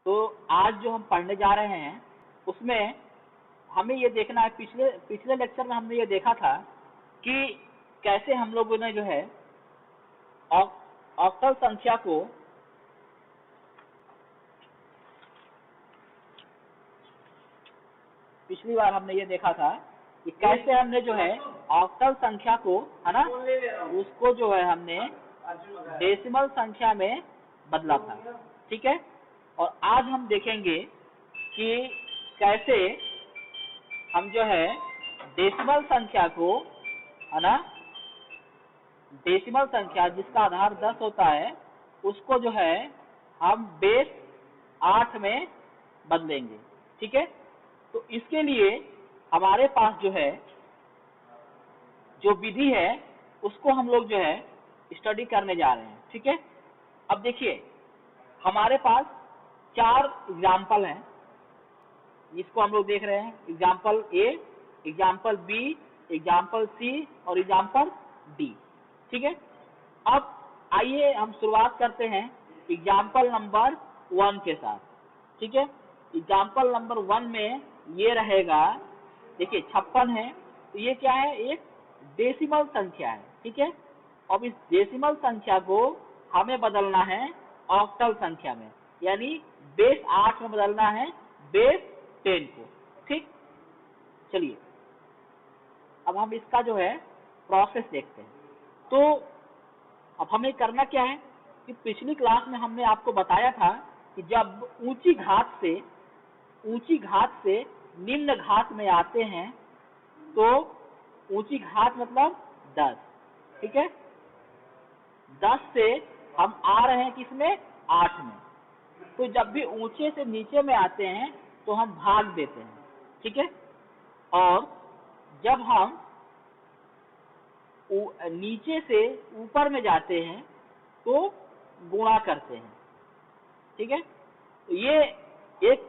तो आज जो हम पढ़ने जा रहे हैं उसमें हमें ये देखना है, पिछले लेक्चर में हमने ये देखा था कि कैसे हम लोगों ने जो है ऑक्टल संख्या को पिछली बार हमने ये देखा था कि कैसे हमने जो है ऑक्टल संख्या को, है ना, उसको जो है हमने डेसिमल संख्या में बदला था। ठीक है, और आज हम देखेंगे कि कैसे हम जो है डेसिमल संख्या को, है ना, डेसिमल संख्या जिसका आधार 10 होता है उसको जो है हम बेस 8 में बदलेंगे। ठीक है, तो इसके लिए हमारे पास जो है जो विधि है उसको हम लोग जो है स्टडी करने जा रहे हैं। ठीक है, अब देखिए हमारे पास 4 एग्जाम्पल हैं जिसको हम लोग देख रहे हैं, एग्जाम्पल ए, एग्जाम्पल बी, एग्जाम्पल सी और एग्जाम्पल डी। ठीक है, अब आइए हम शुरुआत करते हैं एग्जाम्पल नंबर 1 के साथ। ठीक है, एग्जाम्पल नंबर 1 में ये रहेगा, देखिए 56 है, तो ये क्या है, एक डेसिमल संख्या है। ठीक है, अब इस डेसिमल संख्या को हमें बदलना है ऑक्टल संख्या में, यानी बेस 8 में बदलना है बेस 10 को। ठीक, चलिए अब हम इसका जो है प्रोसेस देखते हैं। तो अब हमें करना क्या है कि पिछली क्लास में हमने आपको बताया था कि जब ऊंची घात से निम्न घात में आते हैं तो ऊंची घात मतलब 10। ठीक है, 10 से हम आ रहे हैं किसमें, 8 में, तो जब भी ऊंचे से नीचे में आते हैं तो हम भाग देते हैं। ठीक है, और जब हम नीचे से ऊपर में जाते हैं तो गुणा करते हैं। ठीक है, तो ये एक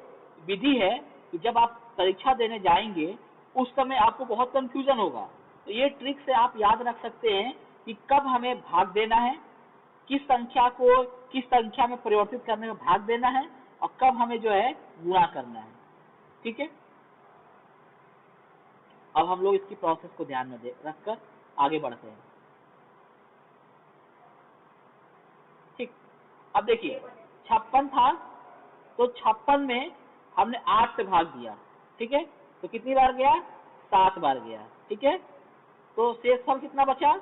विधि है कि जब आप परीक्षा देने जाएंगे उस समय आपको बहुत कंफ्यूजन होगा, तो ये ट्रिक से आप याद रख सकते हैं कि कब हमें भाग देना है, किस संख्या को किस संख्या में परिवर्तित करने में भाग देना है, और कब हमें जो है गुणा करना है। ठीक है, अब हम लोग इसकी प्रोसेस को ध्यान में रखकर आगे बढ़ते हैं। ठीक, अब देखिए 56 था, तो 56 में हमने 8 से भाग दिया। ठीक है, तो कितनी बार गया, 7 बार गया। ठीक है, तो शेषफल कितना बचा,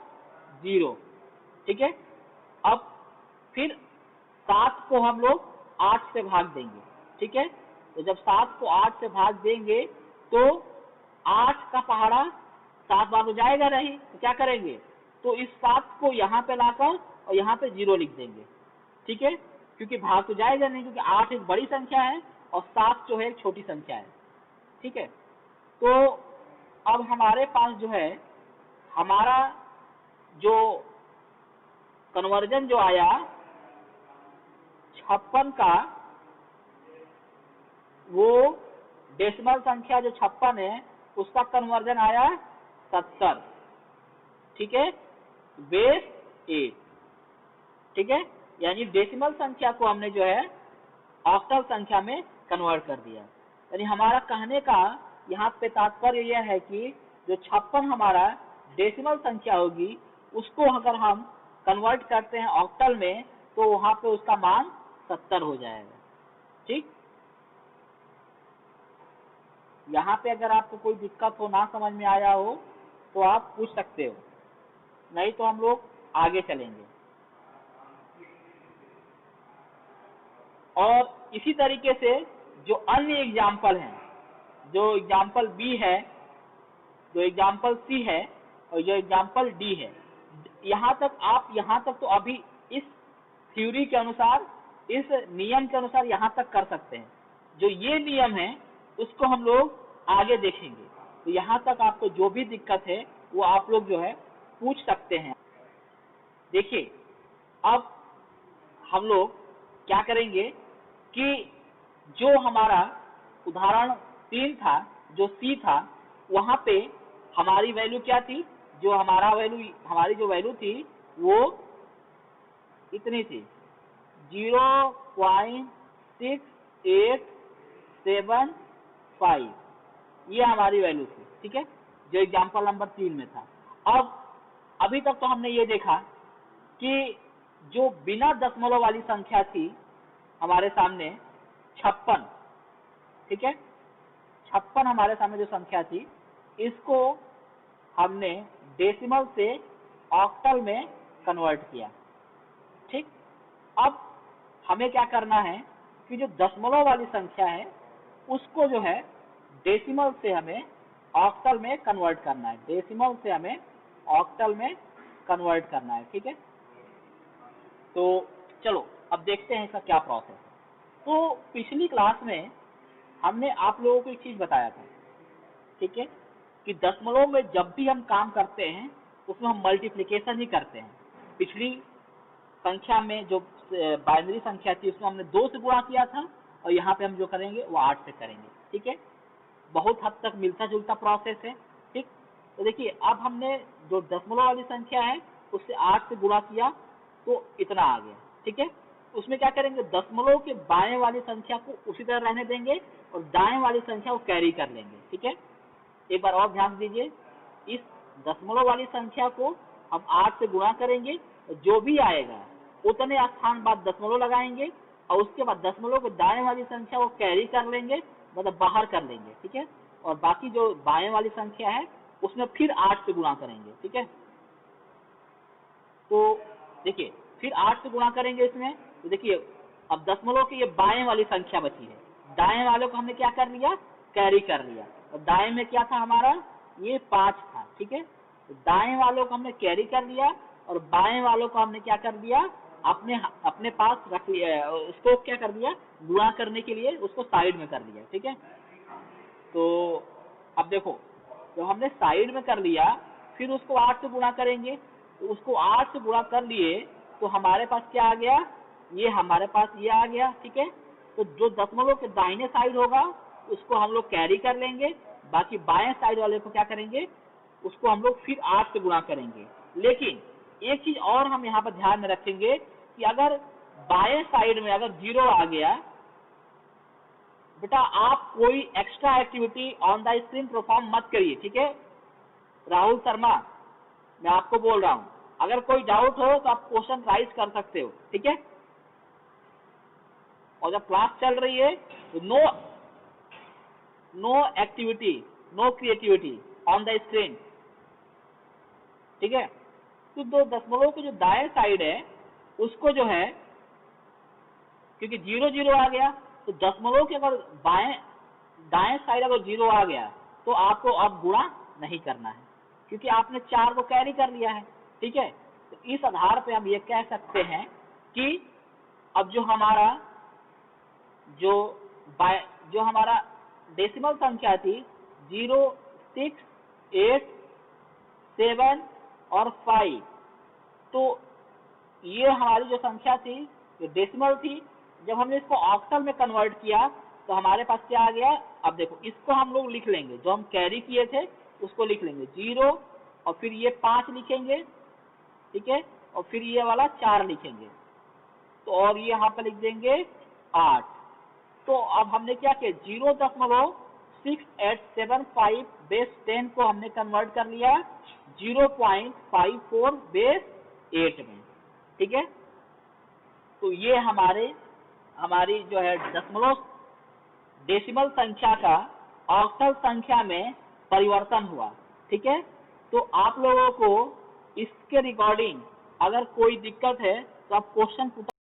0। ठीक है, अब फिर 7 को हम लोग 8 से भाग देंगे। ठीक है, तो जब 7 को 8 से भाग देंगे तो 8 का पहाड़ा 7 बार तो जाएगा नहीं, तो क्या करेंगे, तो इस 7 को यहाँ पे लाकर और यहाँ पे 0 लिख देंगे। ठीक है, क्योंकि भाग तो जाएगा नहीं, क्योंकि 8 एक बड़ी संख्या है और 7 जो है एक छोटी संख्या है। ठीक है, तो अब हमारे पास जो है हमारा जो कन्वर्जन जो आया 56 का, वो डेसिमल संख्या जो 56 है उसका कन्वर्जन आया 70। ठीक है, बेस 8। ठीक है, यानी डेसिमल संख्या को हमने जो है ऑक्टल संख्या में कन्वर्ट कर दिया। यानी हमारा कहने का यहाँ पे तात्पर्य यह है कि जो 56 हमारा डेसिमल संख्या होगी उसको अगर हम कन्वर्ट करते हैं ऑक्टल में तो वहां पे उसका मान 70 हो जाएगा। ठीक, यहाँ पे अगर आपको कोई दिक्कत हो, ना समझ में आया हो तो आप पूछ सकते हो, नहीं तो हम लोग आगे चलेंगे। और इसी तरीके से जो अन्य एग्जाम्पल हैं, जो एग्जाम्पल बी है, जो एग्जाम्पल सी है और जो एग्जाम्पल डी है, यहाँ तक तो अभी इस थ्योरी के अनुसार, इस नियम के अनुसार यहाँ तक कर सकते हैं। जो ये नियम है उसको हम लोग आगे देखेंगे, तो यहाँ तक आपको जो भी दिक्कत है वो आप लोग जो है पूछ सकते हैं। देखिए अब हम लोग क्या करेंगे कि जो हमारा उदाहरण 3 था, जो सी था, वहां पे हमारी वैल्यू क्या थी, हमारी जो वैल्यू थी वो इतनी थी, 0.6 875 ये हमारी वैल्यू थी, ठीक है, जो एग्जाम्पल नंबर 3 में था। अब अभी तक तो हमने ये देखा कि जो बिना दशमलव वाली संख्या थी हमारे सामने 56, ठीक है, 56 हमारे सामने जो संख्या थी, इसको हमने डेसिमल से ऑक्टल में कन्वर्ट किया, ठीक। अब हमें क्या करना है कि जो दशमलव वाली संख्या है उसको जो है डेसिमल से हमें ऑक्टल में कन्वर्ट करना है, डेसिमल से हमें ऑक्टल में कन्वर्ट करना है, ठीक है। तो चलो अब देखते हैं इसका क्या प्रोसेस है। तो पिछली क्लास में हमने आप लोगों को एक चीज बताया था, ठीक है, कि दशमलव में जब भी हम काम करते हैं उसमें हम मल्टीप्लिकेशन ही करते हैं। पिछली संख्या में जो बाइनरी संख्या थी उसमें हमने 2 से गुणा किया था, और यहाँ पे हम जो करेंगे वो 8 से करेंगे, ठीक है। बहुत हद तक मिलता जुलता प्रोसेस है, ठीक। तो देखिए अब हमने जो दशमलव वाली संख्या है उससे 8 से गुणा किया तो इतना आ गया, ठीक है। उसमें क्या करेंगे, दशमलव के बाएं वाली संख्या को उसी तरह रहने देंगे और दाएं वाली संख्या को कैरी कर लेंगे, ठीक है। एक बार और ध्यान दीजिए, इस दशमलव वाली संख्या को हम 8 से गुणा करेंगे, जो भी आएगा उतने स्थान बाद दशमलव लगाएंगे और उसके बाद दशमलव के दाएं वाली संख्या को कैरी कर लेंगे, मतलब बाहर कर लेंगे, ठीक है। और बाकी जो बाएं वाली संख्या है उसमें फिर 8 से गुणा करेंगे, ठीक है। तो देखिए फिर 8 से गुणा करेंगे इसमें, तो देखिए अब दशमलव की ये बाएं वाली संख्या बची है, दाएं वालों को हमने क्या कर लिया, कैरी कर लिया। और दाएं में क्या था हमारा, ये 5 था, ठीक है। तो दाएं वालों को हमने कैरी कर लिया और बाएं वालों को हमने क्या कर दिया, अपने पास रख लिया, उसको क्या कर दिया, गुणा करने के लिए उसको साइड में कर लिया, ठीक है। तो अब देखो जब हमने साइड में कर लिया फिर उसको 8 से गुणा करेंगे, तो उसको 8 से गुणा कर लिए तो हमारे पास क्या आ गया, ये हमारे पास ये आ गया, ठीक है। तो जो दशमलव के दाहिने साइड होगा उसको हम लोग कैरी कर लेंगे, बाकी बाएं साइड वाले को क्या करेंगे, उसको हम लोग फिर 8 से गुणा करेंगे। लेकिन एक चीज और हम यहाँ पर ध्यान में रखेंगे कि अगर बाएं साइड में अगर 0 आ गया, बेटा आप कोई extra activity on the screen perform मत करिए, ठीक है। राहुल शर्मा मैं आपको बोल रहा हूं, अगर कोई डाउट हो तो आप क्वेश्चन राइज कर सकते हो, ठीक है। और जब क्लास चल रही है तो no activity, no creativity on the screen, ठीक है। तो दो दशमलव के जो दाएं साइड है उसको जो है, क्योंकि 0 आ गया तो दशमलव के अगर दाएं साइड अगर 0 आ गया तो आपको अब गुणा नहीं करना है, क्योंकि आपने 4 को कैरी कर लिया है, ठीक है। तो इस आधार पे हम ये कह सकते हैं कि अब जो हमारा डेसिमल संख्या थी 0, 6, 8, 7 और 5, तो ये हमारी जो संख्या थी जो डेसिमल थी, जब हमने इसको ऑक्टल में कन्वर्ट किया तो हमारे पास क्या आ गया। अब देखो इसको हम लोग लिख लेंगे, जो हम कैरी किए थे उसको लिख लेंगे 0 और फिर ये 5 लिखेंगे, ठीक है, और फिर ये वाला 4 लिखेंगे, तो और ये यहाँ पर लिख देंगे 8। तो अब हमने क्या किया, 0.6875 बेस 10 को हमने कन्वर्ट कर लिया 0.54 बेस 8 में, ठीक है। तो ये हमारी जो है दशमलव डेसिमल संख्या का ऑक्टल संख्या में परिवर्तन हुआ, ठीक है। तो आप लोगों को इसके रिगार्डिंग अगर कोई दिक्कत है तो आप क्वेश्चन